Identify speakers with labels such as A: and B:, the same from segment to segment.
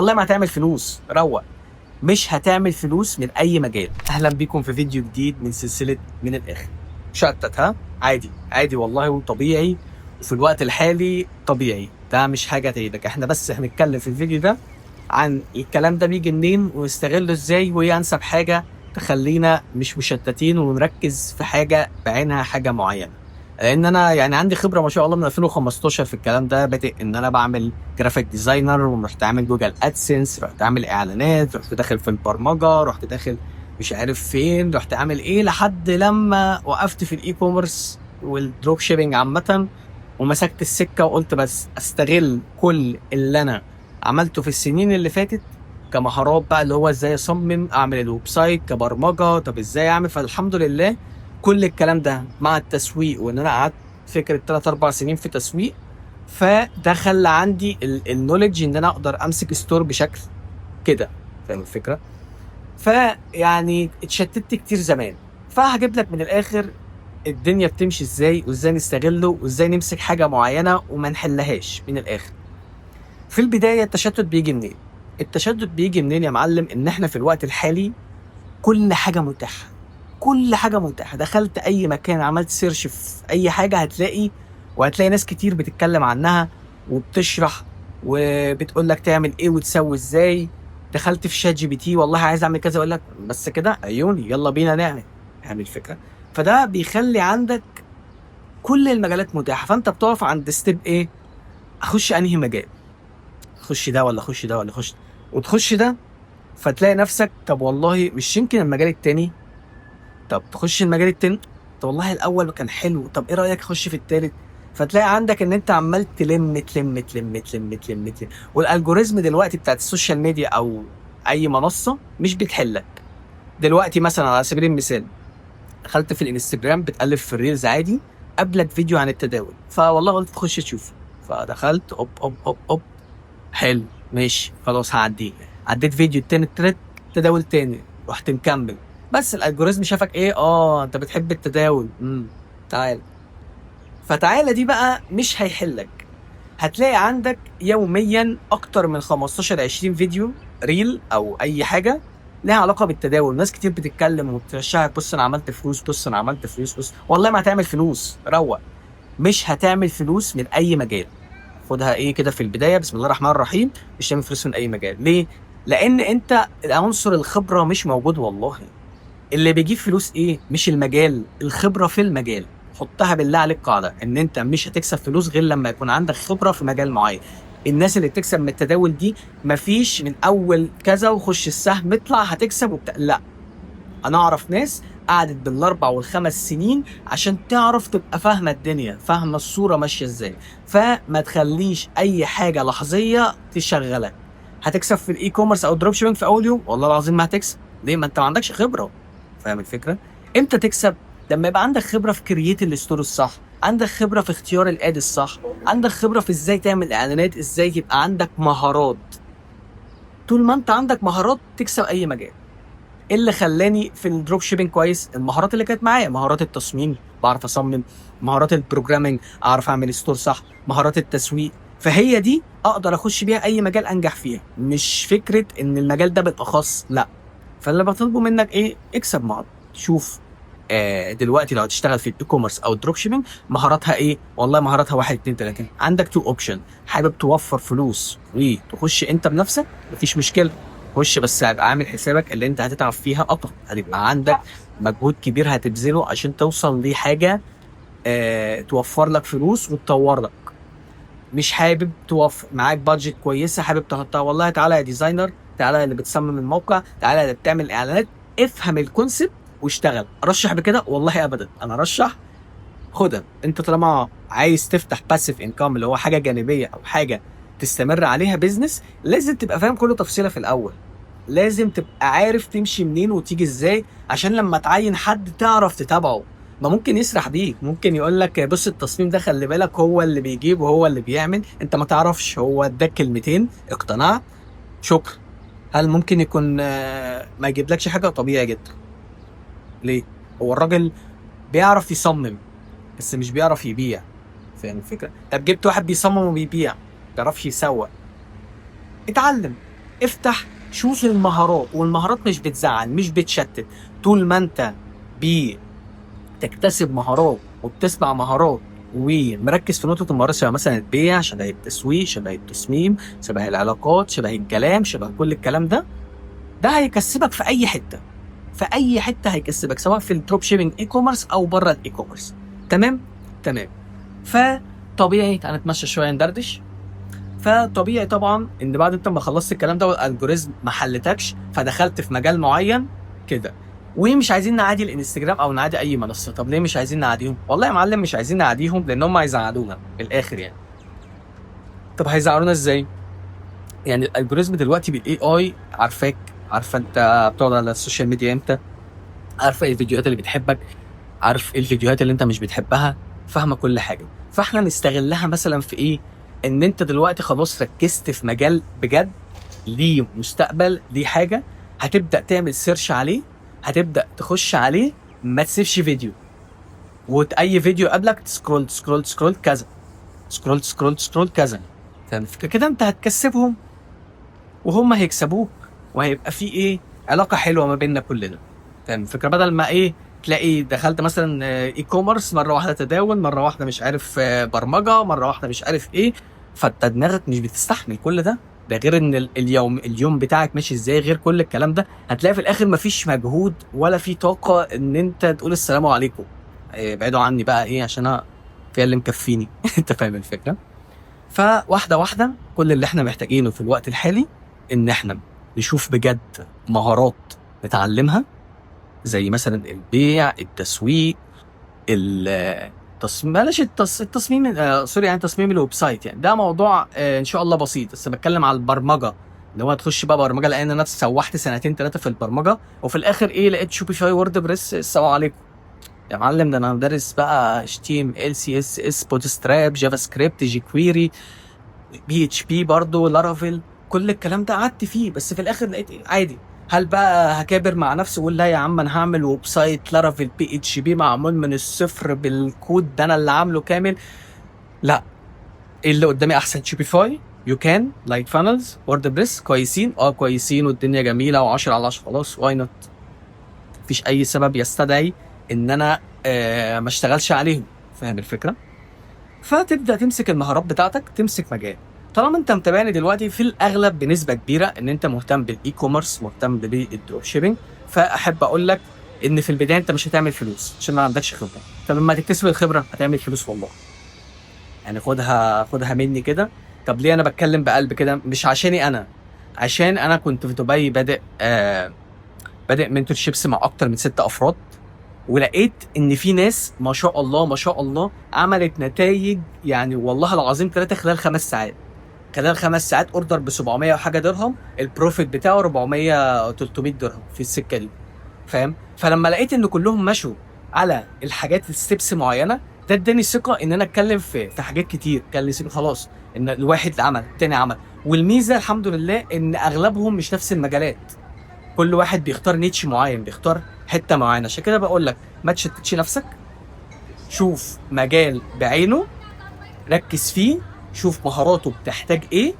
A: والله ما هتعمل فلوس. روق، مش هتعمل فلوس من اي مجال. اهلا بيكم في فيديو جديد من سلسله من الاخر. شتت ها؟ عادي عادي والله، وطبيعي، وفي الوقت الحالي طبيعي. ده مش حاجه تضايقك، احنا بس هنتكلم في الفيديو ده عن الكلام ده بيجي منين ونستغله ازاي، وايه انسب حاجه تخلينا مش مشتتين ونركز في حاجه بعينها، حاجه معينه. لان انا يعني عندي خبره ما شاء الله من 2015 في الكلام ده. بادئ ان انا بعمل جرافيك ديزاينر، ورحت عامل جوجل ادسنس، رحت عامل اعلانات، رحت داخل في البرمجه، رحت داخل مش عارف فين، رحت عامل ايه لحد لما وقفت في الاي كوميرس والدروب شيبينج عامه، ومسكت السكه وقلت بس استغل كل اللي انا عملته في السنين اللي فاتت كمهارات بقى، اللي هو ازاي اصمم، اعمل الويب سايت كبرمجه، طب ازاي اعمل. فالحمد لله كل الكلام ده مع التسويق، وان انا قعدت فكره 3 4 سنين في تسويق، فده خلى عندي النولج ان انا اقدر امسك ستور بشكل كده. فاهم الفكره؟ فيعني اتشتت كتير زمان. فهجيب لك من الاخر الدنيا بتمشي ازاي، وازاي نستغله، وازاي نمسك حاجه معينه وما نحلهاش من الاخر. في البدايه التشتت بيجي منين؟ التشتت بيجي منين يا معلم؟ ان احنا في الوقت الحالي كل حاجه متاحه. كل حاجه متاحه، دخلت اي مكان عملت سيرش في اي حاجه هتلاقي، وهتلاقي ناس كتير بتتكلم عنها وبتشرح وبتقول لك تعمل ايه وتسوي ازاي. دخلت في شات جي بي تي، والله عايز اعمل كذا، اقول لك بس كده عيوني، يلا بينا نعمل الفكره. فده بيخلي عندك كل المجالات متاحه، فانت بتقف عند ستيب ايه؟ اخش انهي مجال؟ اخش ده ولا اخش ده ولا اخش ده؟ وتخش ده، فتلاقي نفسك طب والله مش يمكن المجال التاني. طب تخش المجال التاني، طب والله الاول كان حلو، طب ايه رايك اخش في التالت؟ فتلاقي عندك ان انت عمال تلم. والالجوريزم دلوقتي بتاعت السوشيال ميديا او اي منصه مش بتحلك. دلوقتي مثلا على سبيل المثال، دخلت في الانستجرام بتقلب في الريلز عادي، قابلك فيديو عن التداول، فوالله قلت تخش تشوفه. فدخلت اوب، حلو ماشي خلاص هعديه. عديت فيديو التاني التالت، تداول تاني، رحت مكمل. بس الالجوريزم شافك ايه؟ انت بتحب التداول، تعال. فتعالى دي بقى مش هيحلك. هتلاقي عندك يوميا اكتر من 15 20 فيديو ريل او اي حاجه لها علاقه بالتداول. ناس كتير بتتكلم وبترشحك، بص انا عملت فلوس، بص انا عملت فلوس، بص والله ما هتعمل فلوس. روق، مش هتعمل فلوس من اي مجال. خدها ايه كده في البدايه، بسم الله الرحمن الرحيم. مش هتعمل فلوس من اي مجال. ليه؟ لان انت عنصر الخبره مش موجود. والله اللي بيجيب فلوس ايه؟ مش المجال، الخبره في المجال. حطها بالله عليك قاعده، ان انت مش هتكسب فلوس غير لما يكون عندك خبره في مجال معين. الناس اللي بتكسب من التداول دي مفيش من اول كذا وخش السهم اطلع هتكسب لا. انا اعرف ناس قعدت بالاربع والخمس سنين عشان تعرف تبقى فاهمه الدنيا، فاهمه الصوره ماشيه ازاي. فما تخليش اي حاجه لحظيه تشغلك. هتكسب في الاي كوميرس او الدروب شيبنج في اول يوم؟ والله العظيم ما هتكسب. ليه؟ ما انت ما عندكش خبره. فاهم الفكره؟ امتى تكسب؟ لما يبقى عندك خبره في كرييت الستور الصح، عندك خبره في اختيار الاد الصح، عندك خبره في ازاي تعمل اعلانات، ازاي يبقى عندك مهارات. طول ما انت عندك مهارات تكسب اي مجال. ايه اللي خلاني في الدروب شيبنج كويس؟ المهارات اللي كانت معايا، مهارات التصميم، بعرف اصمم، مهارات البروجرامينج، اعرف اعمل ستور صح، مهارات التسويق. فهي دي اقدر اخش بيها اي مجال انجح فيها، مش فكره ان المجال ده بالاخص، لا. فاللي بطلبه منك ايه؟ اكسب مهارات. شوف، دلوقتي لو هتشتغل في الاي كوميرس او الدروب شيبنج، مهاراتها ايه؟ والله مهاراتها 1 2 3. عندك تو اوبشن. حابب توفر فلوس وتخش انت بنفسك؟ مفيش مشكله، خش، بس هيبقى عامل حسابك اللي انت هتتعب فيها اكتر، هتبقى عندك مجهود كبير هتبذله عشان توصل لحاجه توفر لك فلوس وتطور لك. مش حابب توفر معاك بادجت كويسه، حابب تحطها، والله تعالى يا ديزاينر، تعالى يا اللي بتصمم الموقع، تعالى يا اللي بتعمل اعلانات، افهم الكونسيبت واشتغل. ارشح بكده؟ والله ابدا. انا ارشح خدها. انت طالما عايز تفتح باسيف انكم، اللي هو حاجه جانبيه او حاجه تستمر عليها بيزنس، لازم تبقى فاهم كل تفصيله في الاول. لازم تبقى عارف تمشي منين وتيجي ازاي، عشان لما تعين حد تعرف تتابعه. ما ممكن يسرح بيك، ممكن يقول لك بص التصميم ده خلي بالك هو اللي بيجيب وهو اللي بيعمل، انت ما تعرفش، هو اداك كلمتين اقتنعت شكرا. هل ممكن يكون ما يجيبلكش حاجه؟ طبيعي جدا. ليه؟ هو الراجل بيعرف يصمم بس مش بيعرف يبيع. فاهم الفكره؟ طب جبت واحد بيصمم وبيبيع ما بيعرفش يسوق، اتعلم. افتح شوف المهارات، والمهارات مش بتزعل مش بتشتت. طول ما انت بتكتسب مهارات وبتسمع مهارات ومركز في نقطة المهارات، شبه مثلا البيع، شبه التسويق، شبه التصميم، شبه العلاقات، شبه الكلام، شبه كل الكلام ده، ده هيكسبك في اي حتة. في اي حتة هيكسبك، سواء في الدروب شيبينج اي كوميرس او بره الاي كوميرس. تمام. فطبيعي تعالى نتمشى شوية ندردش. فطبيعي طبعا ان بعد انت ما خلصت الكلام ده والالجوريزم ما حلتكش، فدخلت في مجال معين كده، ومش عايزين نعادي الانستجرام او نعادي اي منصه. طب ليه مش عايزين نعاديهم؟ والله يا معلم مش عايزين نعاديهم لان هم هيزعلونا من الاخر يعني. طب هيزعلونا ازاي؟ يعني الالجوريزم دلوقتي بالاي اي عارفاك، عارفه انت بتقعد على السوشيال ميديا امتى، عارفه ايه الفيديوهات اللي بتحبك، عارف ايه الفيديوهات اللي انت مش بتحبها، فاهمه كل حاجه. فاحنا نستغلها مثلا في ايه؟ ان انت دلوقتي خلاص ركزت في مجال بجد ليه مستقبل، ليه حاجه، هتبدا تعمل سيرش عليه، هتبدا تخش عليه، ما تسيبش فيديو، واي فيديو قبلك سكرول سكرول سكرول كذا، سكرول سكرول سكرول كذا. فاهم كده؟ انت هتكسبهم وهم هيكسبوك، وهيبقى في ايه، علاقه حلوه ما بيننا كلنا. فاهم الفكره؟ بدل ما ايه، تلاقي دخلت مثلا اي كوميرس مره واحده تداول، مره واحده مش عارف برمجه، مره واحده مش عارف ايه، فانت دماغك مش بتستحمل كل ده. ده غير ان اليوم بتاعك ماشي ازاي، غير كل الكلام ده. هتلاقي في الاخر مفيش مجهود ولا في طاقه ان انت تقول السلام عليكم، ابعدوا عني بقى ايه عشان انا في اللي مكفيني. انت فاهم الفكره؟ فواحده واحده كل اللي احنا محتاجينه في الوقت الحالي ان احنا نشوف بجد مهارات نتعلمها، زي مثلا البيع، التسويق، التصميم، بلاش التصميم سوري، يعني تصميم الويب سايت. يعني ده موضوع ان شاء الله بسيط، بس بتكلم على البرمجه. اللي هو تخش بقى برمجه، لان انا سوحت سنتين ثلاثه في البرمجه، وفي الاخر ايه، لقيت شوبيفاي وورد بريس، السلام عليكم يا معلم. ده انا مدرس بقى HTML CSS بوتستراب جافا سكريبت جي كويري PHP برضه لارافيل، كل الكلام ده قعدت فيه، بس في الاخر لقيت إيه؟ عادي. هل بقى هكابر مع نفسي واقول لا يا عم انا هعمل ويب سايت لارافيل PHP معمول من الصفر بالكود ده انا اللي عامله كامل؟ لا. ايه اللي قدامي احسن؟ شوبيفاي، يو كان، لايك فانلز، ووردبريس، كويسين كويسين والدنيا جميله و10 على 10، خلاص واي نوت. مفيش اي سبب يستدعي ان انا ما اشتغلش عليهم. فاهم الفكره؟ فتبدا تمسك المهارات بتاعتك، تمسك مجال. طالما انت متابعني دلوقتي في الاغلب بنسبه كبيره ان انت مهتم بالاي كوميرس، مهتم بالدروب شيبينج، فاحب اقول لك ان في البدايه انت مش هتعمل فلوس عشان ما عندكش خبره. فلما تكتسب الخبره هتعمل فلوس والله. يعني خدها مني كده. طب ليه انا بتكلم بقلب كده؟ مش عشاني انا، عشان انا كنت في دبي بادئ منتور شيبس مع اكتر من 6 افراد، ولقيت ان في ناس ما شاء الله ما شاء الله عملت نتائج، يعني والله العظيم 3 خلال 5 ساعات. خلال 5 ساعات اوردر ب 700 وحاجه درهم، البروفيت بتاعه 400 300 درهم في السكه دي. فاهم؟ فلما لقيت ان كلهم مشوا على الحاجات الستبس معينه، ده اداني ثقه ان انا اتكلم في حاجات كتير. كان لي خلاص ان الواحد عمل التاني عمل. والميزه الحمد لله ان اغلبهم مش نفس المجالات، كل واحد بيختار نيتش معين، بيختار حته معينه. عشان كده بقول لك ما تشتتش نفسك، شوف مجال بعينه، ركز فيه، شوف مهاراته بتحتاج ايه.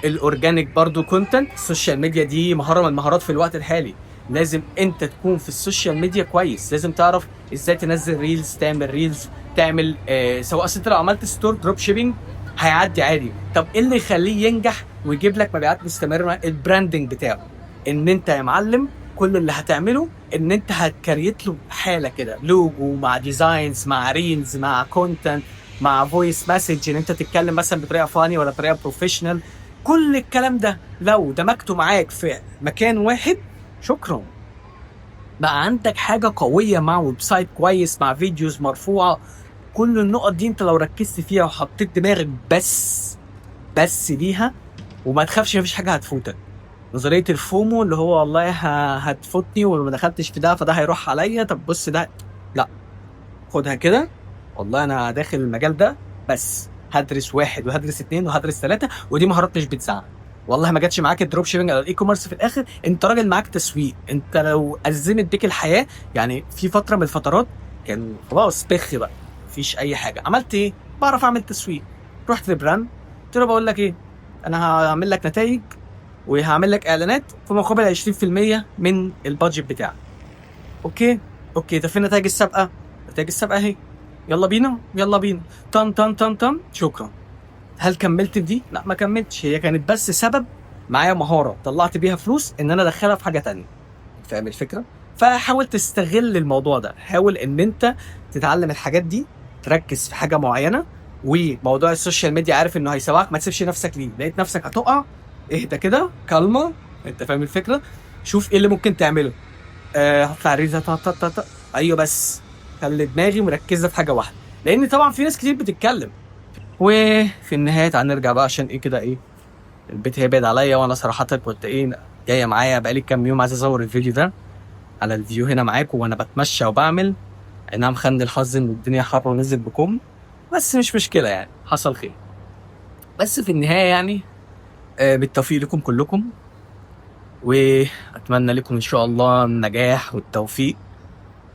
A: الاورجانيك برضو كونتنت، السوشيال ميديا دي مهاره من المهارات في الوقت الحالي. لازم انت تكون في السوشيال ميديا كويس، لازم تعرف ازاي تنزل ريلز، تعمل ريلز، تعمل سواء انت لو عملت ستور دروب شيبينج هيعدي عادي. طب ايه اللي يخليه ينجح ويجيب لك مبيعات مستمره؟ البراندنج بتاعه. ان انت يا معلم كل اللي هتعمله ان انت هتكريت له حاله كده، لوجو مع ديزاينز مع ريلز مع كونتنت مع فويس مسج، ان انت تتكلم مثلا بطريقه فاني ولا طريقه بروفيشنال. كل الكلام ده لو دمجته معاك في مكان واحد، شكرا، بقى عندك حاجه قويه مع ويب سايت كويس مع فيديوز مرفوعه. كل النقط دي انت لو ركزت فيها وحطيت دماغك بس ليها، وما تخافش مفيش حاجه هتفوتك. نظريه الفومو اللي هو والله هتفوتني ولو ما دخلتش في ده فده هيروح عليا، طب بص ده، لا، خدها كده. والله انا داخل المجال ده بس هدرس 1 وهدرس 2 وهدرس 3، ودي مهارات مش بتزعل. والله ما جاتش معاك الدروب شيبنج او الاي كوميرس في الاخر، انت راجل معاك تسويق. انت لو ازمت بيك الحياه، يعني في فتره من الفترات كان خلاص بخ بقى مفيش اي حاجه، عملت ايه؟ بعرف اعمل تسويق. رحت لبراند قلت له بقول لك ايه، انا هعمل لك نتائج وهعمل لك اعلانات في مقابل 20% من البادجت بتاعك. اوكي، ده فين نتائج السابقه؟ نتائج السابقه اهي، يلا بينا يلا بينا، طن طن طن طن، شكرا. هل كملت في دي؟ لا ما كملتش، هي كانت بس سبب، معايا مهاره طلعت بيها فلوس ان انا ادخلها في حاجه تانية. فاهم الفكره؟ فحاول تستغل الموضوع ده، حاول ان انت تتعلم الحاجات دي، تركز في حاجه معينه. وموضوع السوشيال ميديا عارف انه هيسوقك، ما تسيبش نفسك ليه، لقيت نفسك هتقع، اهدى كده، كلمه، انت فاهم الفكره؟ شوف ايه اللي ممكن تعمله. هطلع ريزه ايوه، بس خلي دماغي مركزه في حاجه واحده، لان طبعا في ناس كتير بتتكلم. وفي النهايه تعال نرجع بقى، عشان ايه كده، ايه البيت هيبعد عليا، وانا صراحه كنت جايه معايا بقالي كام يوم عايز اصور الفيديو ده على الفيو هنا معاكم وانا بتمشى وبعمل. اي نعم، خلني الحظ ان الدنيا حر ونزل بكم، بس مش مشكله يعني، حصل خير. بس في النهايه يعني بالتوفيق لكم كلكم، واتمنى لكم ان شاء الله النجاح والتوفيق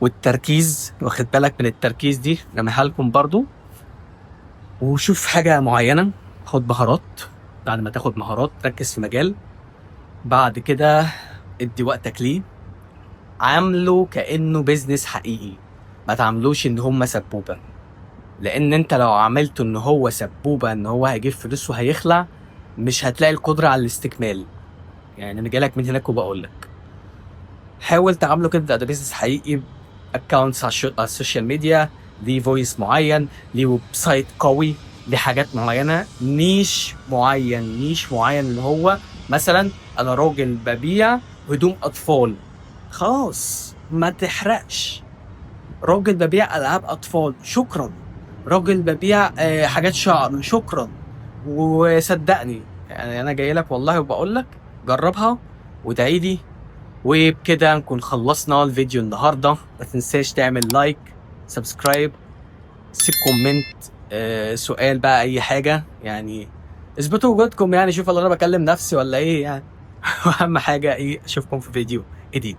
A: والتركيز. واخد بالك من التركيز دي، رميها لكم برضو. وشوف حاجه معينه، خد مهارات. بعد ما تاخد مهارات ركز في مجال، بعد كده ادي وقتك ليه، عامله كأنه بيزنس حقيقي، ما تعملوش ان هم سبوبة. لان انت لو عملته ان هو سبوبة، ان هو هيجيب فلوس وهيخلع، مش هتلاقي القدرة على الاستكمال. يعني انا جايلك من هناك وبقولك حاول تعامله كده، ده بيزنس حقيقي. اكونتس على السوشيال ميديا، ليه فويس معين، ليه ويب سايت قوي، ليه حاجات معينة، نيش معين اللي هو مثلا انا راجل ببيع هدوم اطفال، خلاص ما تحرقش. راجل ببيع العاب اطفال، شكرا. راجل ببيع حاجات شعر، شكرا. وصدقني يعني انا جاي لك والله وبقول لك جربها وتعيدي. وبكده نكون خلصنا الفيديو النهارده. ما تنساش تعمل لايك، سبسكرايب، سيب كومنت، سؤال بقى، اي حاجه يعني، اثبتوا وجودكم يعني. شوف انا بكلم نفسي ولا ايه يعني. واهم حاجه اشوفكم في فيديو جديد.